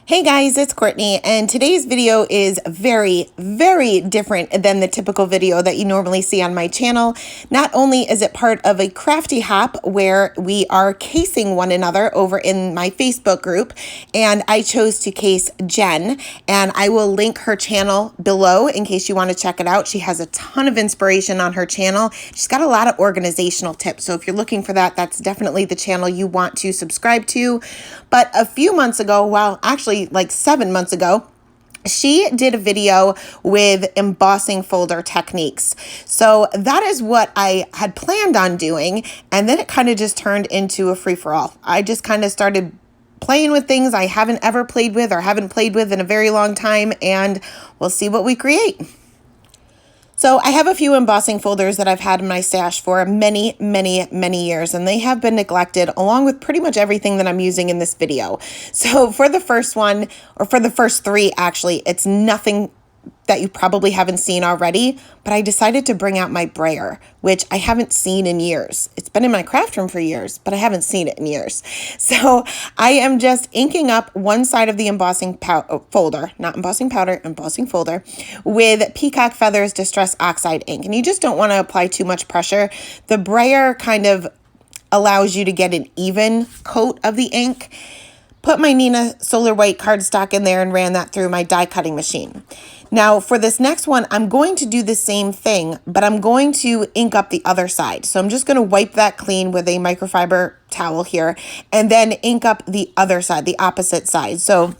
Hey guys, it's Courtney, and today's video is very, very different than the typical video that you normally see on my channel. Not only is it part of a crafty hop where we are casing one another over in my Facebook group, and I chose to case Jen, and I will link her channel below in case you want to check it out. She has a ton of inspiration on her channel. She's got a lot of organizational tips, so if you're looking for that, that's definitely the channel you want to subscribe to. But a few months ago, well, actually like 7 months ago, she did a video with embossing folder techniques. So that is what I had planned on doing. And then it kind of just turned into a free-for-all. I just kind of started playing with things I haven't ever played with or haven't played with in a very long time. And we'll see what we create. So I have a few embossing folders that I've had in my stash for many, many, many years, and they have been neglected along with pretty much everything that I'm using in this video. So for the first one, or for the first three actually, it's nothing that you probably haven't seen already, but I decided to bring out my brayer, which I haven't seen in years. It's been in my craft room for years, but I haven't seen it in years. So I am just inking up one side of the embossing folder, not embossing powder, embossing folder, with Peacock Feathers Distress Oxide ink. And you just don't want to apply too much pressure. The brayer kind of allows you to get an even coat of the ink. Put my Nina Solar White cardstock in there and ran that through my die cutting machine. Now for this next one, I'm going to do the same thing, but I'm going to ink up the other side. So I'm just going to wipe that clean with a microfiber towel here and then ink up the other side, the opposite side. So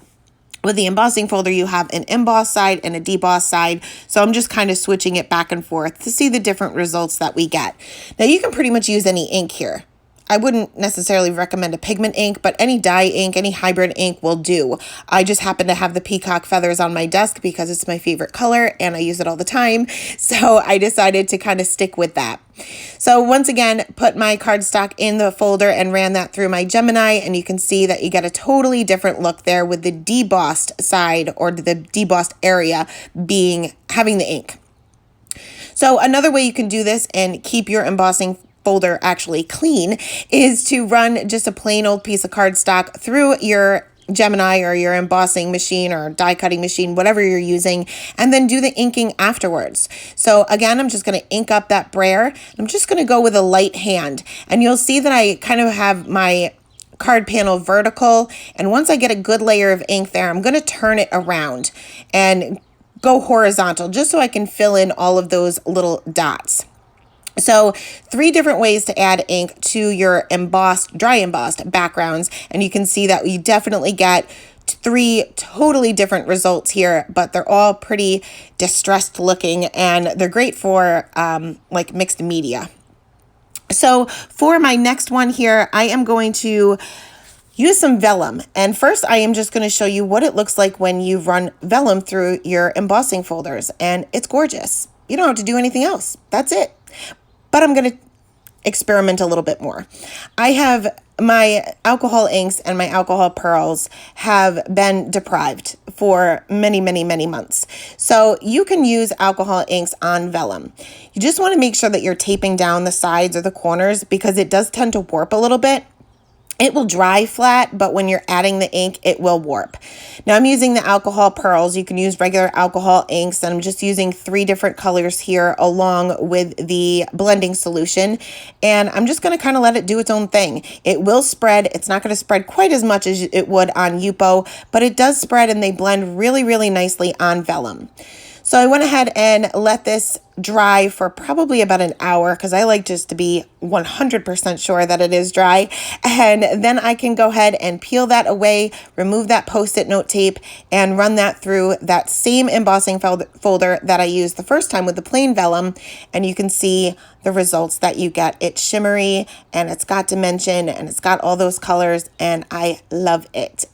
with the embossing folder, you have an emboss side and a deboss side. So I'm just kind of switching it back and forth to see the different results that we get. Now you can pretty much use any ink here. I wouldn't necessarily recommend a pigment ink, but any dye ink, any hybrid ink will do. I just happen to have the peacock feathers on my desk because it's my favorite color and I use it all the time. So I decided to kind of stick with that. So once again, put my cardstock in the folder and ran that through my Gemini, and you can see that you get a totally different look there with the debossed side or the debossed area having the ink. So another way you can do this and keep your embossing folder actually clean is to run just a plain old piece of cardstock through your Gemini or your embossing machine or die cutting machine, whatever you're using, and then do the inking afterwards. So again, I'm just going to ink up that brayer. I'm just going to go with a light hand, and you'll see that I kind of have my card panel vertical, and once I get a good layer of ink there, I'm going to turn it around and go horizontal just so I can fill in all of those little dots. So 3 different ways to add ink to your dry embossed backgrounds. And you can see that we definitely get 3 totally different results here, but they're all pretty distressed looking and they're great for like mixed media. So for my next one here, I am going to use some vellum. And first I am just going to show you what it looks like when you run vellum through your embossing folders. And it's gorgeous. You don't have to do anything else. That's it. But I'm going to experiment a little bit more. I have my alcohol inks and my alcohol pearls have been deprived for many, many, many months. So you can use alcohol inks on vellum. You just want to make sure that you're taping down the sides or the corners because it does tend to warp a little bit. It will dry flat, but when you're adding the ink, it will warp. Now I'm using the alcohol pearls. You can use regular alcohol inks, and I'm just using 3 different colors here along with the blending solution. And I'm just going to kind of let it do its own thing. It will spread. It's not going to spread quite as much as it would on Yupo, but it does spread and they blend really, really nicely on vellum. So I went ahead and let this dry for probably about an hour because I like just to be 100% sure that it is dry. And then I can go ahead and peel that away, remove that Post-it note tape, and run that through that same embossing folder that I used the first time with the plain vellum. And you can see the results that you get. It's shimmery and it's got dimension and it's got all those colors and I love it.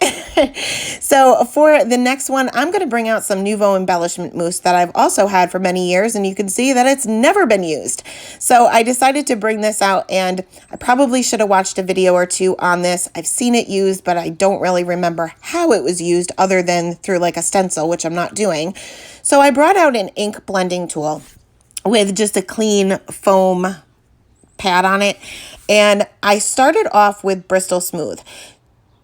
So for the next one, I'm going to bring out some Nouveau embellishment mousse that I've also had for many years, and you can see that it's never been used. So I decided to bring this out, and I probably should have watched a video or 2 on this. I've seen it used, but I don't really remember how it was used other than through like a stencil, which I'm not doing. So I brought out an ink blending tool with just a clean foam pad on it. And I started off with Bristol Smooth.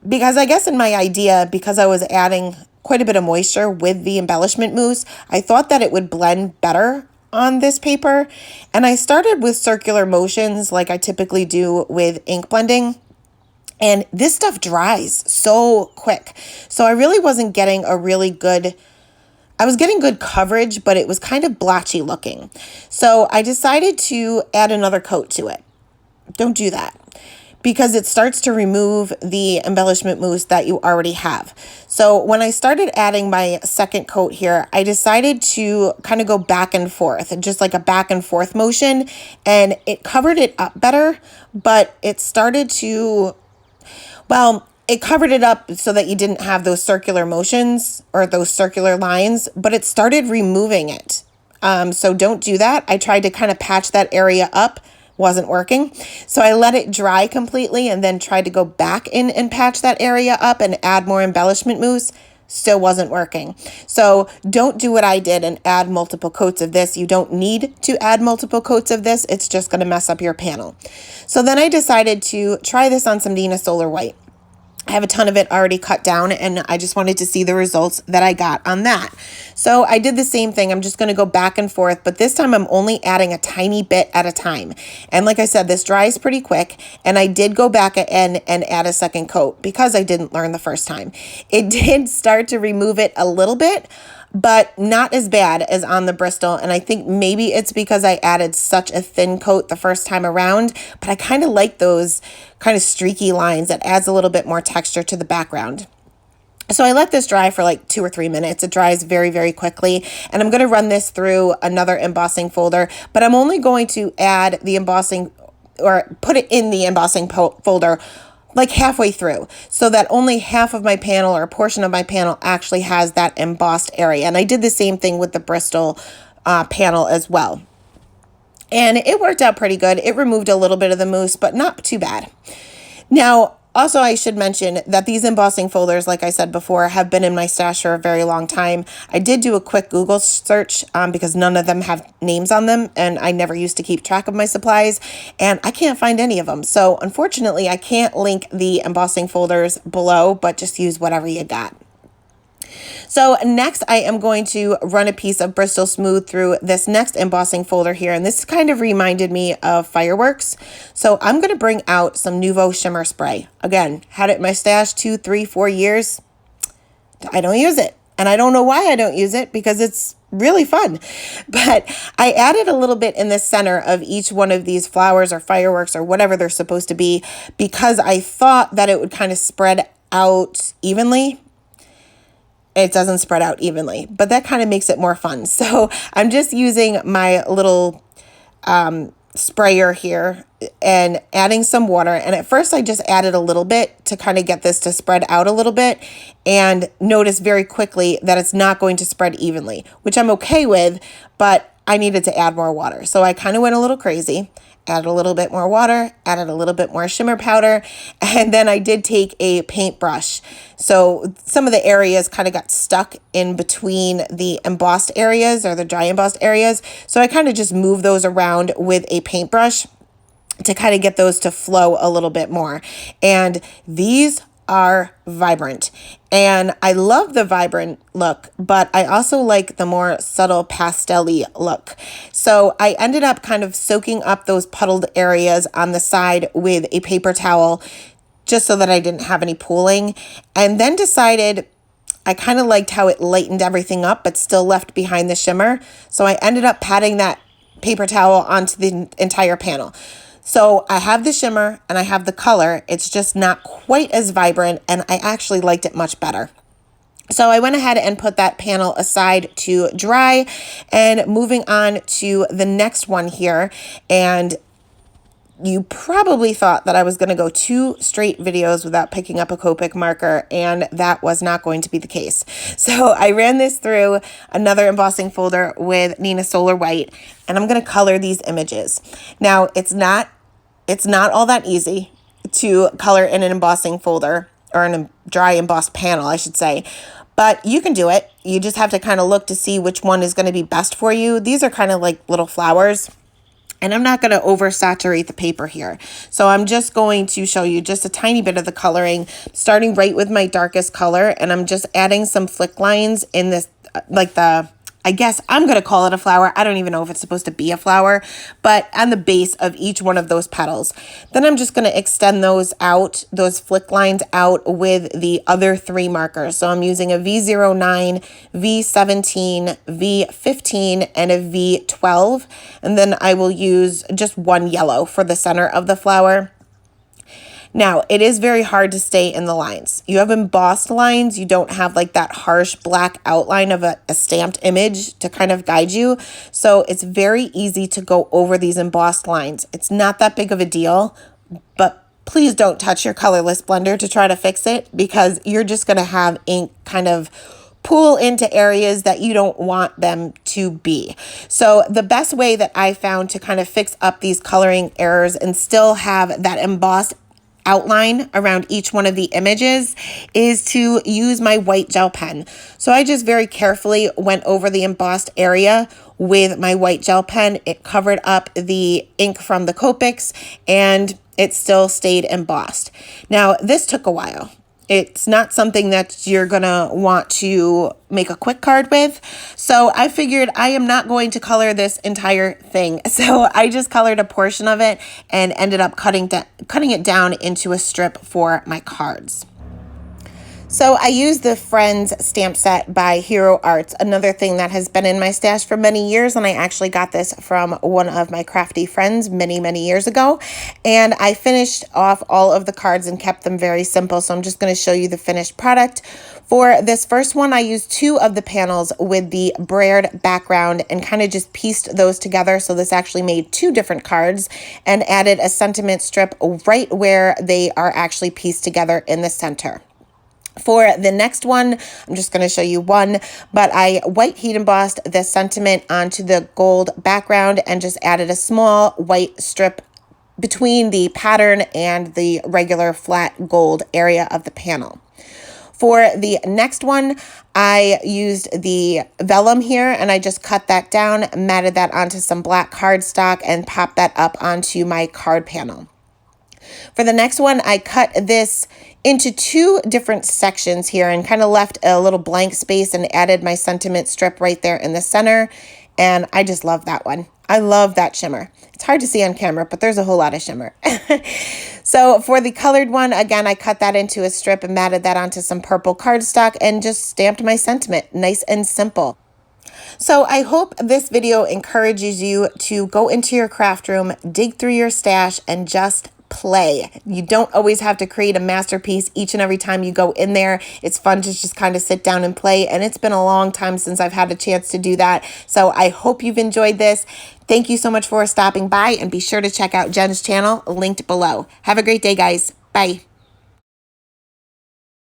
because I guess in my idea, because I was adding quite a bit of moisture with the embellishment mousse, I thought that it would blend better on this paper. And I started with circular motions like I typically do with ink blending. And this stuff dries so quick. So I really wasn't getting I was getting good coverage, but it was kind of blotchy looking. So I decided to add another coat to it. Don't do that, because it starts to remove the embellishment mousse that you already have. So when I started adding my second coat here, I decided to kind of go back and forth, just like a back and forth motion, and it covered it up better, but it started to, well, it covered it up so that you didn't have those circular motions or those circular lines, but it started removing it. So don't do that. I tried to kind of patch that area up, wasn't working. So I let it dry completely and then tried to go back in and patch that area up and add more embellishment mousse. Still wasn't working. So don't do what I did and add multiple coats of this. You don't need to add multiple coats of this. It's just going to mess up your panel. So then I decided to try this on some Nina Solar White. I have a ton of it already cut down, and I just wanted to see the results that I got on that. So I did the same thing. I'm just going to go back and forth, but this time I'm only adding a tiny bit at a time. And like I said, this dries pretty quick, and I did go back and add a second coat because I didn't learn the first time. It did start to remove it a little bit, but not as bad as on the Bristol. And I think maybe it's because I added such a thin coat the first time around, but I kind of like those kind of streaky lines. That adds a little bit more texture to the background. So I let this dry for like 2 or 3 minutes. It dries very, very quickly. And I'm going to run this through another embossing folder, but I'm only going to add the embossing or put it in the embossing folder like halfway through, so that only half of my panel or a portion of my panel actually has that embossed area. And I did the same thing with the Bristol panel as well. And it worked out pretty good. It removed a little bit of the mousse, but not too bad. Now, also, I should mention that these embossing folders, like I said before, have been in my stash for a very long time. I did do a quick Google search because none of them have names on them, and I never used to keep track of my supplies, and I can't find any of them. So unfortunately, I can't link the embossing folders below, but just use whatever you got. So next I am going to run a piece of Bristol Smooth through this next embossing folder here. And this kind of reminded me of fireworks. So I'm going to bring out some Nouveau Shimmer Spray. Again, had it in my stash 2, 3, 4 years. I don't use it. And I don't know why I don't use it, because it's really fun. But I added a little bit in the center of each one of these flowers or fireworks or whatever they're supposed to be, because I thought that it would kind of spread out evenly. It doesn't spread out evenly, but that kind of makes it more fun. So I'm just using my little sprayer here and adding some water. And at first I just added a little bit to kind of get this to spread out a little bit, and notice very quickly that it's not going to spread evenly, which I'm okay with, but I needed to add more water. So I kind of went a little crazy. Added a little bit more water, added a little bit more shimmer powder, and then I did take a paintbrush. So some of the areas kind of got stuck in between the embossed areas or the dry embossed areas. So I kind of just moved those around with a paintbrush to kind of get those to flow a little bit more. And these are vibrant, and I love the vibrant look, but I also like the more subtle pastel-y look. So I ended up kind of soaking up those puddled areas on the side with a paper towel, just so that I didn't have any pooling, and then decided I kind of liked how it lightened everything up but still left behind the shimmer. So I ended up patting that paper towel onto the entire panel. So I have the shimmer and I have the color. It's just not quite as vibrant, and I actually liked it much better. So I went ahead and put that panel aside to dry, and moving on to the next one here. And you probably thought that I was going to go 2 straight videos without picking up a Copic marker, and that was not going to be the case. So I ran this through another embossing folder with Nina Solar White, and I'm going to color these images. Now, it's not all that easy to color in an embossing folder, or in a dry embossed panel, I should say. But you can do it. You just have to kind of look to see which one is going to be best for you. These are kind of like little flowers. And I'm not going to oversaturate the paper here. So I'm just going to show you just a tiny bit of the coloring, starting right with my darkest color. And I'm just adding some flick lines in this, like I guess I'm going to call it a flower. I don't even know if it's supposed to be a flower, but on the base of each one of those petals. Then I'm just going to extend those out, those flick lines out with the other 3 markers. So I'm using a V09, V17, V15, and a V12. And then I will use just 1 yellow for the center of the flower. Now, it is very hard to stay in the lines. You have embossed lines. You don't have like that harsh black outline of a stamped image to kind of guide you. So it's very easy to go over these embossed lines. It's not that big of a deal, but please don't touch your colorless blender to try to fix it, because you're just going to have ink kind of pool into areas that you don't want them to be. So the best way that I found to kind of fix up these coloring errors and still have that embossed outline around each one of the images is to use my white gel pen. So I just very carefully went over the embossed area with my white gel pen. It covered up the ink from the Copics and it still stayed embossed. Now, this took a while. It's not something that you're going to want to make a quick card with. So I figured I am not going to color this entire thing. So I just colored a portion of it and ended up cutting it down into a strip for my cards. So I used the Friends stamp set by Hero Arts, another thing that has been in my stash for many years, and I actually got this from one of my crafty friends many years ago. And I finished off all of the cards and kept them very simple, so I'm just going to show you the finished product. For this first one, I used 2 of the panels with the braid background and kind of just pieced those together, so this actually made 2 different cards, and added a sentiment strip right where they are actually pieced together in the center. For the next one, I'm just going to show you one, but I white heat embossed the sentiment onto the gold background and just added a small white strip between the pattern and the regular flat gold area of the panel. For the next one, I used the Vellum here and I just cut that down, matted that onto some black cardstock and popped that up onto my card panel. For the next one, I cut this into 2 different sections here and kind of left a little blank space and added my sentiment strip right there in the center. And I just love that one. I love that shimmer. It's hard to see on camera, but there's a whole lot of shimmer. So for the colored one, again, I cut that into a strip and matted that onto some purple cardstock and just stamped my sentiment. Nice and simple. So I hope this video encourages you to go into your craft room, dig through your stash, and just play. You don't always have to create a masterpiece each and every time you go in there. It's fun to just kind of sit down and play, and it's been a long time since I've had a chance to do that. So I hope you've enjoyed this. Thank you so much for stopping by, and be sure to check out Jen's channel linked below. Have a great day, guys. Bye.